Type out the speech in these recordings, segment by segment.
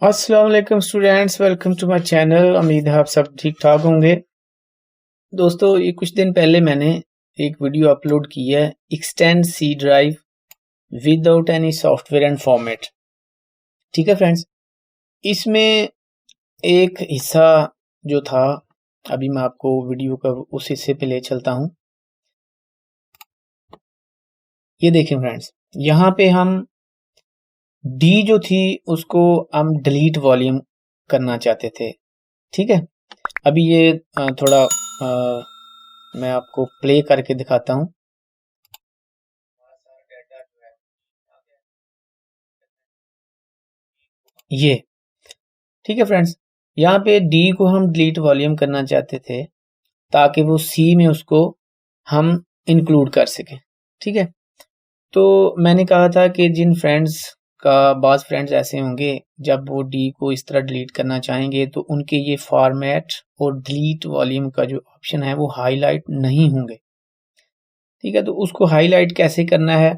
अस्सलाम वालेकुम students, welcome to my channel. उम्मीद है आप सब ठीक ठाक होंगे। दोस्तों, ये कुछ दिन पहले मैंने एक वीडियो अपलोड की है, extend C drive without any software and format. ठीक है फ्रेंड्स, इसमें एक हिस्सा जो था, अभी मैं आपको वीडियो का उस हिस्से पे ले चलता हूँ। ये देखें फ्रेंड्स, यहाँ पे हम डी जो थी उसको हम डिलीट वॉल्यूम करना चाहते थे। ठीक है, अभी ये थोड़ा मैं आपको प्ले करके दिखाता हूँ। ये ठीक है फ्रेंड्स, यहाँ पे डी को हम डिलीट वॉल्यूम करना चाहते थे ताकि वो सी में उसको हम इंक्लूड कर सकें। ठीक है, तो मैंने कहा था कि जिन फ्रेंड्स का बाज़ फ्रेंड्स ऐसे होंगे जब वो डी को इस तरह डिलीट करना चाहेंगे तो उनके ये फॉर्मेट और डिलीट वॉल्यूम का जो ऑप्शन है वो हाईलाइट नहीं होंगे। ठीक है, तो उसको हाईलाइट कैसे करना है,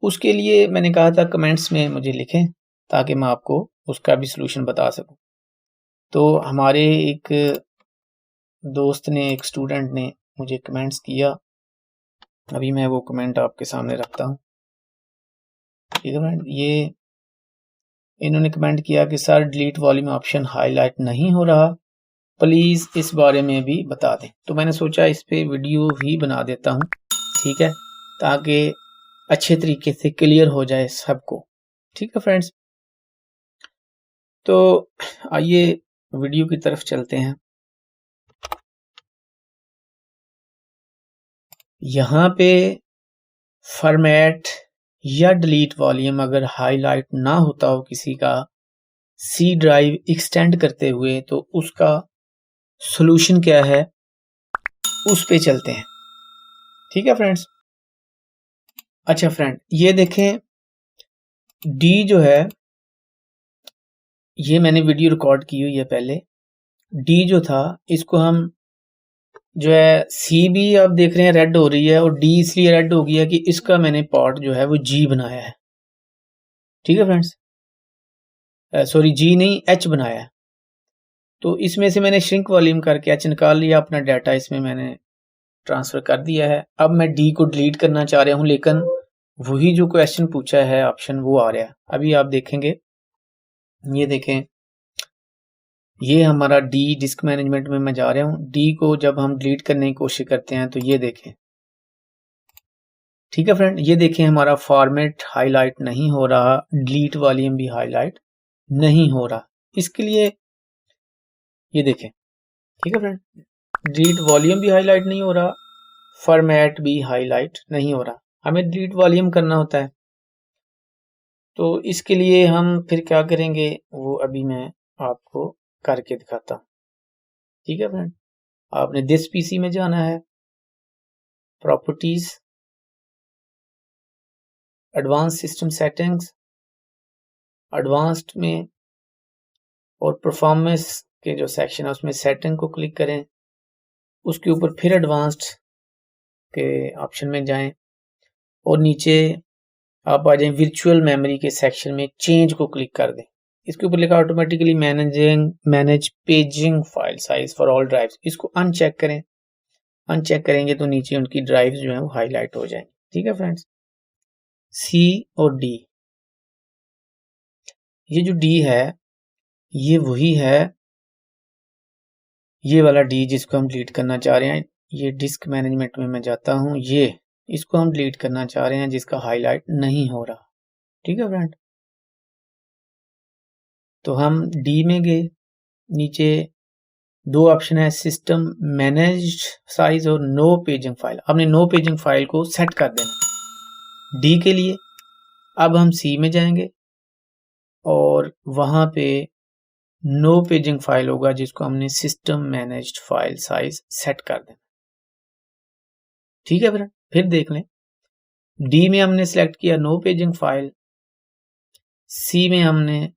उसके लिए मैंने कहा था कमेंट्स में मुझे लिखें ताकि मैं आपको उसका भी सलूशन बता सकूं। तो हमारे एक दोस्त ने, एक स्टूडेंट ने मुझे कमेंट्स किया, अभी मैं वो कमेंट आपके सामने रखता हूँ। ठीक है फ्रेंड, ये इन्होंने कमेंट किया कि sir delete volume option highlight नहीं हो रहा, प्लीज़ इस बारे में भी बता दें। तो मैंने सोचा इस पे वीडियो भी बना देता हूँ, ठीक है, ताकि अच्छे तरीके से क्लियर हो जाए सबको। ठीक है फ्रेंड्स, तो आइए वीडियो की तरफ चलते हैं। यहाँ पे फॉर्मेट या डिलीट वॉल्यूम अगर हाईलाइट ना होता हो किसी का सी ड्राइव एक्सटेंड करते हुए, तो उसका सॉल्यूशन क्या है उस पे चलते हैं। ठीक है फ्रेंड्स, अच्छा फ्रेंड, ये देखें डी जो है, ये मैंने वीडियो रिकॉर्ड की हुई है पहले। डी जो था इसको हम जो है, सी भी आप देख रहे हैं रेड हो रही है और डी इसलिए रेड हो गया कि इसका मैंने पार्ट जो है वो जी बनाया है। ठीक है फ्रेंड्स, सॉरी जी नहीं एच बनाया है। तो इसमें से मैंने श्रिंक वॉल्यूम करके एच निकाल लिया, अपना डाटा इसमें मैंने ट्रांसफर कर दिया है। अब मैं डी को डिलीट करना चाह रहा हूँ, लेकिन वही जो क्वेश्चन पूछा है ऑप्शन वो आ रहा है। अभी आप देखेंगे, ये देखें, ये हमारा डी डिस्क मैनेजमेंट में मैं जा रहा हूँ। डी को जब हम डिलीट करने की कोशिश करते हैं तो ये देखें, ठीक है फ्रेंड, ये देखें हमारा फॉर्मेट हाईलाइट नहीं हो रहा, डिलीट वॉल्यूम भी हाईलाइट नहीं हो रहा। इसके लिए ये देखें, ठीक है फ्रेंड, डिलीट वॉल्यूम भी हाईलाइट नहीं हो रहा, फॉर्मेट भी हाईलाइट नहीं हो रहा। हमें डिलीट वॉल्यूम करना होता है, तो इसके लिए हम फिर क्या करेंगे वो अभी मैं आपको करके दिखाता हूँ। ठीक है फ्रेंड, आपने दिस पीसी में जाना है, properties, advance system settings, advanced में और परफॉर्मेंस के जो सेक्शन है उसमें सेटिंग को क्लिक करें, उसके ऊपर फिर एडवांस्ड के ऑप्शन में जाएं और नीचे आप आ जाएं वर्चुअल मेमोरी के सेक्शन में चेंज को क्लिक कर दें। इसके ऊपर लिखा automatically manage paging file size for all drives, इसको अनचेक करें। अनचेक करेंगे तो नीचे उनकी ड्राइव्स जो है वो हाईलाइट हो जाएंगी। ठीक है फ्रेंड्स, सी और डी, ये जो डी है ये वही है, ये वाला डी जिसको हम डिलीट करना चाह रहे हैं। ये डिस्क मैनेजमेंट में मैं जाता हूँ, ये इसको हम डिलीट करना चाह रहे हैं जिसका हाईलाइट नहीं हो रहा। ठीक है फ्रेंड, तो हम डी में गए, नीचे दो ऑप्शन है, सिस्टम मैनेज्ड साइज और नो पेजिंग फाइल। हमने नो पेजिंग फाइल को सेट कर देना डी के लिए। अब हम सी में जाएंगे और वहां पे नो पेजिंग फाइल होगा जिसको हमने system managed file size set कर देना। ठीक है फ्रेंड, फिर देख लें, डी में हमने सेलेक्ट किया नो पेजिंग फाइल, सी में हमने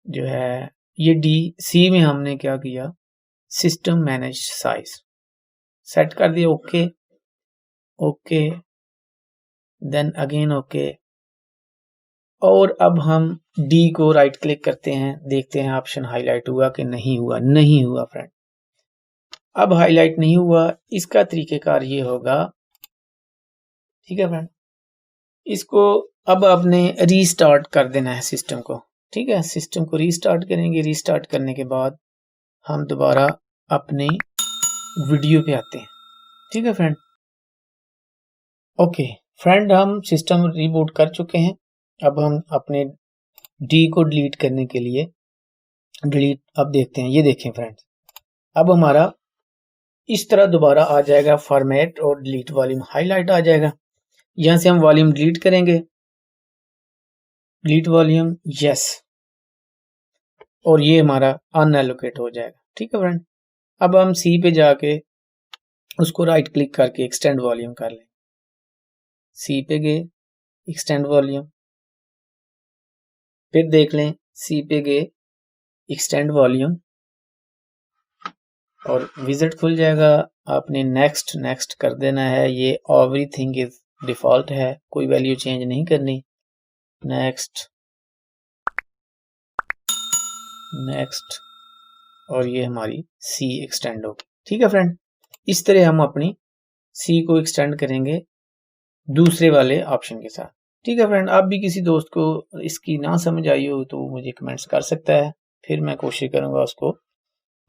जो है ये डी, सी में हमने क्या किया, सिस्टम मैनेज्ड साइज सेट कर दिया। Okay okay, then again okay और अब हम डी को राइट क्लिक करते हैं, देखते हैं ऑप्शन हाईलाइट हुआ कि नहीं हुआ। नहीं हुआ फ्रेंड, अब हाईलाइट नहीं हुआ। इसका तरीकेकार ये होगा, ठीक है फ्रेंड, इसको अब आपने रीस्टार्ट कर देना है सिस्टम को। ठीक है, सिस्टम को रीस्टार्ट करेंगे। रीस्टार्ट करने के बाद हम दोबारा अपने वीडियो पे आते हैं। ठीक है फ्रेंड, ओके फ्रेंड, हम सिस्टम रीबूट कर चुके हैं। अब हम अपने डी को डिलीट करने के लिए डिलीट अब देखते हैं। ये देखें फ्रेंड्स, अब हमारा इस तरह दोबारा आ जाएगा फॉर्मेट और डिलीट वॉल्यूम हाईलाइट आ जाएगा। यहां से हम वॉल्यूम डिलीट करेंगे, डिलीट वॉल्यूम यस, और ये हमारा अनएलोकेट हो जाएगा। ठीक है फ्रेंड, अब हम सी पे जाके उसको राइट क्लिक करके एक्सटेंड वॉल्यूम कर लें। सी पे गए, एक्सटेंड वॉल्यूम, फिर देख लें सी पे गए, एक्सटेंड वॉल्यूम, और विजिट खुल जाएगा। आपने नेक्स्ट नेक्स्ट कर देना है। ये एवरीथिंग इज डिफॉल्ट है, कोई वैल्यू चेंज नहीं करनी। नेक्स्ट नेक्स्ट, और ये हमारी सी एक्सटेंड होगी। ठीक है फ्रेंड, इस तरह हम अपनी सी को एक्सटेंड करेंगे दूसरे वाले ऑप्शन के साथ। ठीक है फ्रेंड, आप भी किसी दोस्त को इसकी ना समझ आई हो तो मुझे कमेंट्स कर सकता है, फिर मैं कोशिश करूंगा उसको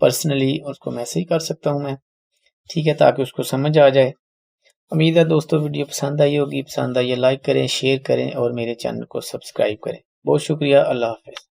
पर्सनली उसको मैसेज कर सकता हूं मैं। ठीक है, ताकि उसको समझ आ जाए। उम्मीद है दोस्तों वीडियो पसंद आई होगी। पसंद आई लाइक करें, शेयर करें और मेरे चैनल को सब्सक्राइब करें। बहुत शुक्रिया, अल्लाह हाफिज।